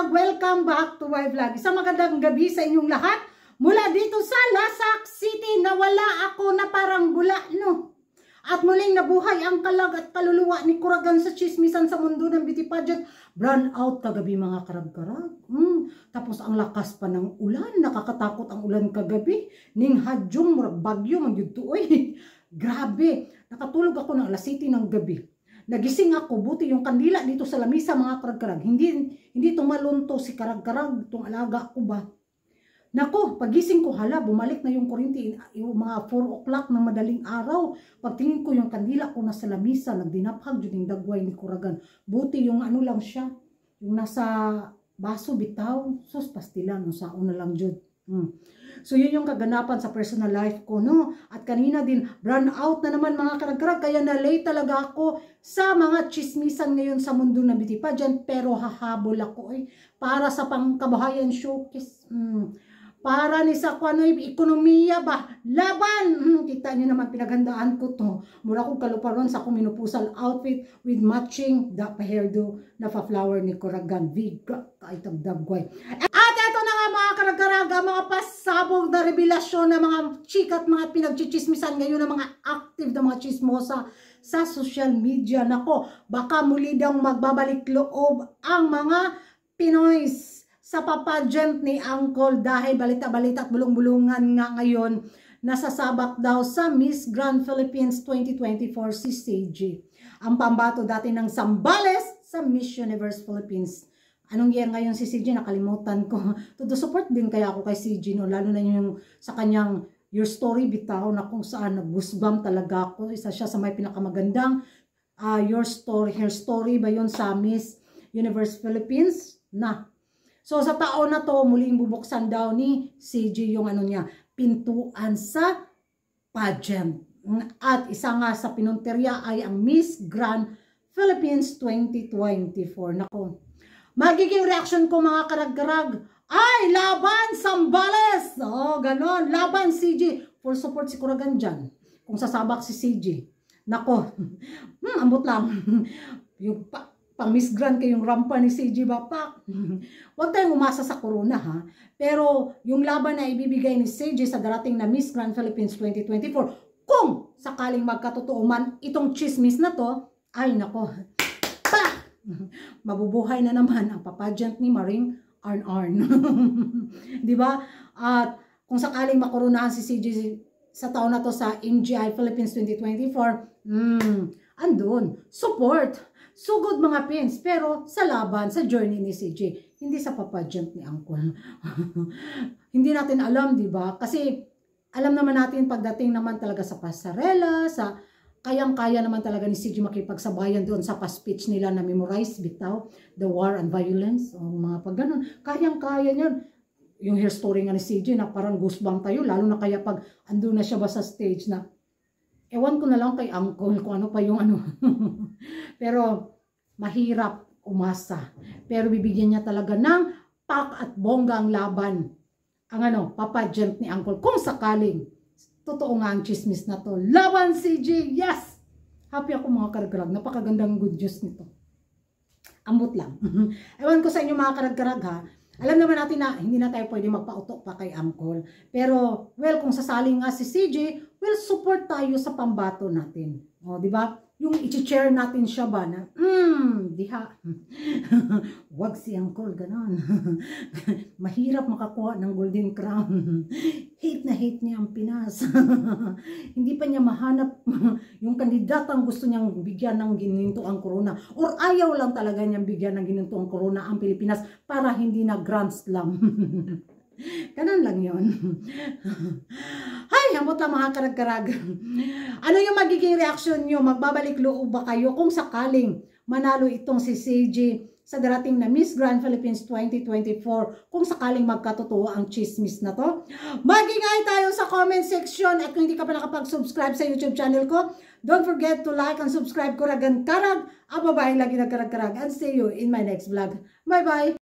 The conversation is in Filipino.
karag-karag, welcome back to my vlog. Isang magandang gabi sa inyong lahat. Mula dito sa Lasak City, nawala ako na parang bula, no? At muling nabuhay ang kalag at kaluluwa ni Kuragan sa chismisan sa mundo ng beauty pageant. Brown out kagabi mga karag-karag. Tapos ang lakas pa ng ulan, nakakatakot ang ulan kagabi. Ning hadyong murag bagyo, magyutuoy. Grabe, nakatulog ako ng alas 7 ng gabi. Nagising ako, buti yung kandila dito sa lamisa mga karag-karag. Hindi tumalunto si karag-karag, itong alaga ko ba. Nako, pagising ko, hala, bumalik na yung kurinti, yung mga 4 o'clock ng madaling araw. Pagtingin ko yung kandila ko nasa lamisa, nagdinaphag yun yung dagway ni Kuragan. Buti yung ano lang siya, yung nasa baso bitaw, sus pastilan, sa una lang jud. So yun yung kaganapan sa personal life ko, no? At kanina din, run out na naman mga karag-karag, kaya na-late talaga ako sa mga chismisan ngayon sa mundo ng beauty pageant, pero hahabol ako para sa pangkabuhayan showcase. Para ni sa kuanoy ekonomiya ba? Laban! Kita niyo naman pinaghandaan ko to. Mura kong kaluparon sa akong minupusal outfit with matching the hairdo na pa-flower ni Kuragan. Viga, kaitag dagway. At eto na nga mga karag-karaga, mga pasabog na revelasyon ng mga chikat, mga pinagchichismisan ngayon ng mga active na mga chismosa sa social media. Nako, baka muli daw magbabalik loob ang mga Pinoys sa papageant ni Uncle dahil balita-balita at bulong-bulungan nga ngayon nasasabak daw sa Miss Grand Philippines 2024 si CJ. Ang pambato dati ng Zambales sa Miss Universe Philippines. Anong year ngayon si CJ? Nakalimutan ko. Todo support din kaya ako kay CJ, no? Lalo na yung sa kanyang Your Story bitaw na kung saan nag-goosebump talaga ako. Isa siya sa may pinakamagandang Your Story, Her Story ba yun sa Miss Universe Philippines na. So sa taon na to, muling bubuksan daw ni CJ yung ano niya, pintuan sa pageant. At isa nga sa pinunterya ay ang Miss Grand Philippines 2024. Nako, magiging reaction ko mga karag-karag, ay laban Zambales! Oh, ganon, laban CJ. Full support si Kuragan dyan. Kung sasabak si CJ. Nako, ambot lang. Yung pang Miss Grand kayong rampa ni CJ Bapak. Huwag tayong umasa sa corona ha. Pero yung laban na ibibigay ni CJ sa darating na Miss Grand Philippines 2024, kung sakaling magkatotoo man itong chismis na to, ay nako, mabubuhay na naman ang papageant ni Maring Arn. Diba? At kung sakaling makoronahan si CJ sa taon na to sa MGI Philippines 2024, andun, support. Sugod mga pins, pero sa laban, sa journey ni CJ, hindi sa papageant ni Uncle. Hindi natin alam, di ba? Kasi alam naman natin pagdating naman talaga sa pasarela, sa kayang-kaya naman talaga ni CJ makipagsabayan doon sa pa-speech nila na memorize, bitaw, the war and violence, o mga pag ganun. Kayang-kaya niyan. Yung hair story nga ni CJ na parang goosebump tayo, lalo na kaya pag andun na siya ba sa stage na ewan ko na lang kay Uncle kung ano pa yung ano. Pero mahirap umasa. Pero bibigyan niya talaga ng pak at bongga ang laban. Ang ano, papageant ni Uncle. Kung sakaling, totoo nga ang chismis na to. Laban CJ, yes! Happy ako mga karag-karag. Napakagandang good news nito. Ambot lang. Ewan ko sa inyo mga karag-karag ha. Alam naman natin na hindi na tayo pwede magpautok pa kay Uncle. Pero, well, kung sasaling nga si CJ, well, support tayo sa pambato natin. O, di ba? Yung i-share natin siya ba na, diha. Wag si Uncle, ganon. Mahirap makakuha ng golden crown. Hate na hate niya ang Pinas. Hindi pa niya mahanap yung kandidatang gusto niyang bigyan ng ginintuang corona. Or ayaw lang talaga niyang bigyan ng ginintuang corona ang Pilipinas para hindi na Grand Slam. Ganun lang yun. Hay, hamot lang mga karag-karag. Ano yung magiging reaction nyo? Magbabalik loob ba kayo kung sakaling manalo itong si CJ sa darating na Miss Grand Philippines 2024? Kung sakaling magkatotoo ang chismis na to? Mag-ingay tayo sa comment section. At kung hindi ka pa nakapag-subscribe sa YouTube channel ko, don't forget to like and subscribe. Kuragan Karag, ang babaeng lagi na karag-karag. And see you in my next vlog. Bye-bye!